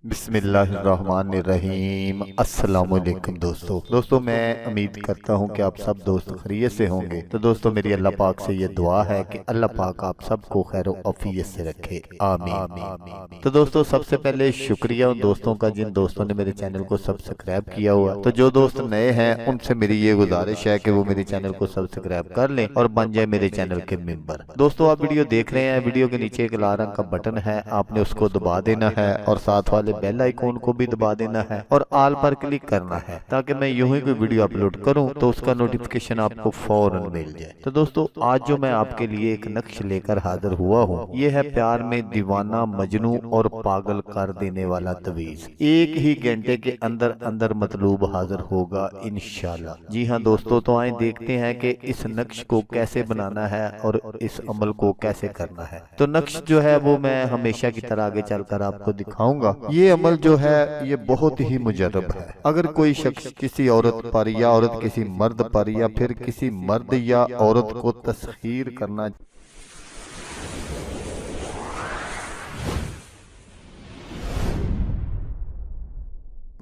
बिस्मिल्लाहिर्रहमानिर्रहीम। अस्सलाम वालेकुम दोस्तों मैं उम्मीद करता हूं कि आप सब दोस्त खैरियत से होंगे। तो दोस्तों मेरी अल्लाह पाक से ये दुआ है कि अल्लाह पाक आप सबको खैर आफियत से रखे, आमीन। तो दोस्तों सबसे पहले शुक्रिया उन दोस्तों का जिन दोस्तों ने मेरे चैनल को सब्सक्राइब किया हुआ। तो जो दोस्त नए हैं उनसे मेरी ये गुजारिश है कि वो मेरे चैनल को सब्सक्राइब कर लें और बन जाए मेरे चैनल के मेंबर। दोस्तों आप वीडियो देख रहे हैं, वीडियो के नीचे एक लाल रंग का बटन है, आपने उसको दबा देना है और साथ वाले बेल आइकॉन को भी दबा देना है और ऑल पर क्लिक करना है ताकि मैं यूं ही कोई वीडियो अपलोड करूं तो उसका नोटिफिकेशन आपको फौरन मिल जाए। तो दोस्तों आज जो मैं आपके लिए एक नक्श लेकर हाजिर हुआ हूं, ये है प्यार में दीवाना, मजनू और पागल कर देने वाला तवीज। एक ही घंटे के अंदर अंदर मतलूब हाजिर होगा इंशाल्लाह। जी हाँ दोस्तों, तो आए देखते हैं कि इस नक्श को कैसे बनाना है और इस अमल को कैसे करना है। तो नक्श जो है वो मैं हमेशा की तरह आगे चलकर आपको दिखाऊंगा। ये अमल जो है ये बहुत ही मुजर्रब है। अगर कोई शख्स किसी औरत पर या औरत किसी मर्द पर या फिर किसी मर्द या औरत को तस्खीर करना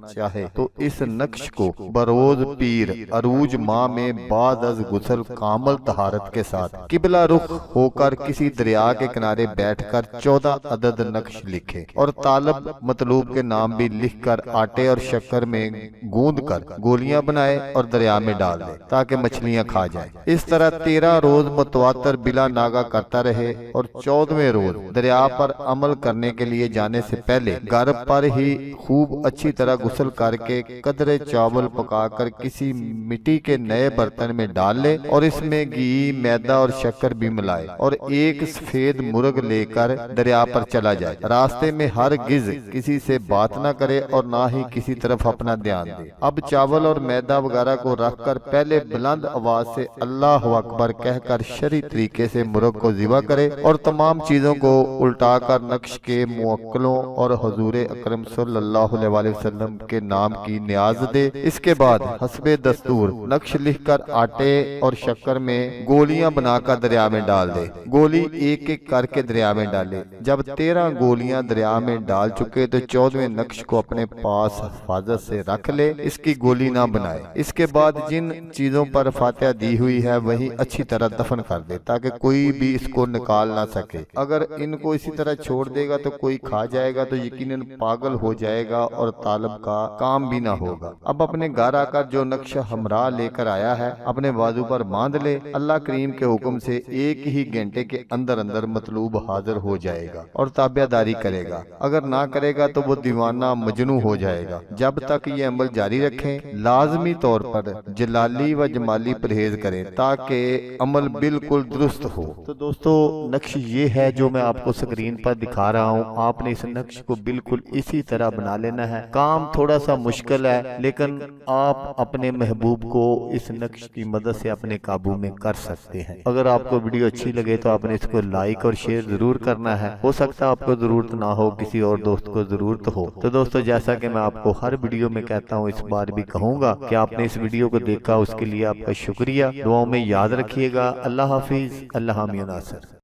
चाहे तो इस नक्श को बरोज पीर अरूज माह में बाद अज गुसल कामल तहारत के साथ किबला रुख होकर किसी दरिया के किनारे बैठकर 14 अदद नक्श लिखे और तालब मतलूब के नाम भी लिखकर आटे और शक्कर में गूंद कर गोलियां बनाए और दरिया में डाल दे ताकि मछलियां खा जाए। इस तरह 13 रोज मुतवातर बिला नागा करता रहे और 14वें रोज दरिया पर अमल करने के लिए जाने से पहले घर पर ही खूब अच्छी तरह गुसल करके कदरे चावल पकाकर किसी मिट्टी के नए बर्तन में डाल ले और इसमें घी, मैदा और शक्कर भी मिलाए और एक सफेद मुर्ग लेकर दरिया पर चला जाए। रास्ते में हर गिज किसी से बात ना करे और ना ही किसी तरफ अपना ध्यान दे। अब चावल और मैदा वगैरह को रखकर पहले बुलंद आवाज से अल्लाह अकबर कहकर शरई तरीके से मुर्ग को ज़िबा करे और तमाम चीजों को उल्टाकर नक्श के मुवक्किलों और हुजूर अकरम सल्लल्लाहु अलैहि वसल्लम के नाम की न्याज दे। इसके बाद हस्बे दस्तूर नक्श लिखकर आटे और शक्कर में गोलियां बनाकर दरिया में डाल दे। गोली एक एक करके दरिया में डाले। जब 13 गोलियां दरिया में डाल चुके तो 14वें नक्श को अपने पास हिफाजत से रख ले, इसकी गोली ना बनाए। इसके बाद जिन चीजों पर फातिहा दी हुई है वही अच्छी तरह दफन कर दे ताकि कोई भी इसको निकाल ना सके। अगर इनको इसी तरह छोड़ देगा तो कोई खा जाएगा तो यकीनन पागल हो जाएगा और तालब का काम भी ना होगा। अब अपने घर आकर जो नक्श हमरा लेकर आया है अपने बाजू पर बांध ले। अल्लाह करीम के हुक्म से एक ही घंटे के अंदर अंदर मतलूब हाजिर हो जाएगा और ताबियादारी करेगा। अगर ना करेगा तो वो दीवाना मजनू हो जाएगा। जब तक ये अमल जारी रखें, लाजमी तौर पर जलाली व जमाली परहेज करें ताकि अमल बिल्कुल दुरुस्त हो। तो दोस्तों नक्श ये है जो मैं आपको स्क्रीन पर दिखा रहा हूँ। आपने इस नक्श को बिल्कुल इसी तरह बना लेना है। काम थोड़ा सा मुश्किल है लेकिन आप अपने महबूब को इस नक्श की मदद से अपने काबू में कर सकते हैं। अगर आपको वीडियो अच्छी लगे तो आपने इसको लाइक और शेयर जरूर करना है। हो सकता है आपको जरूरत ना हो, किसी और दोस्त को जरूरत हो। तो दोस्तों जैसा कि मैं आपको हर वीडियो में कहता हूँ, इस बार भी कहूंगा कि आपने इस वीडियो को देखा उसके लिए आपका शुक्रिया। दुआओं में याद रखिएगा। अल्लाह हाफिज। अल्लाह नासर।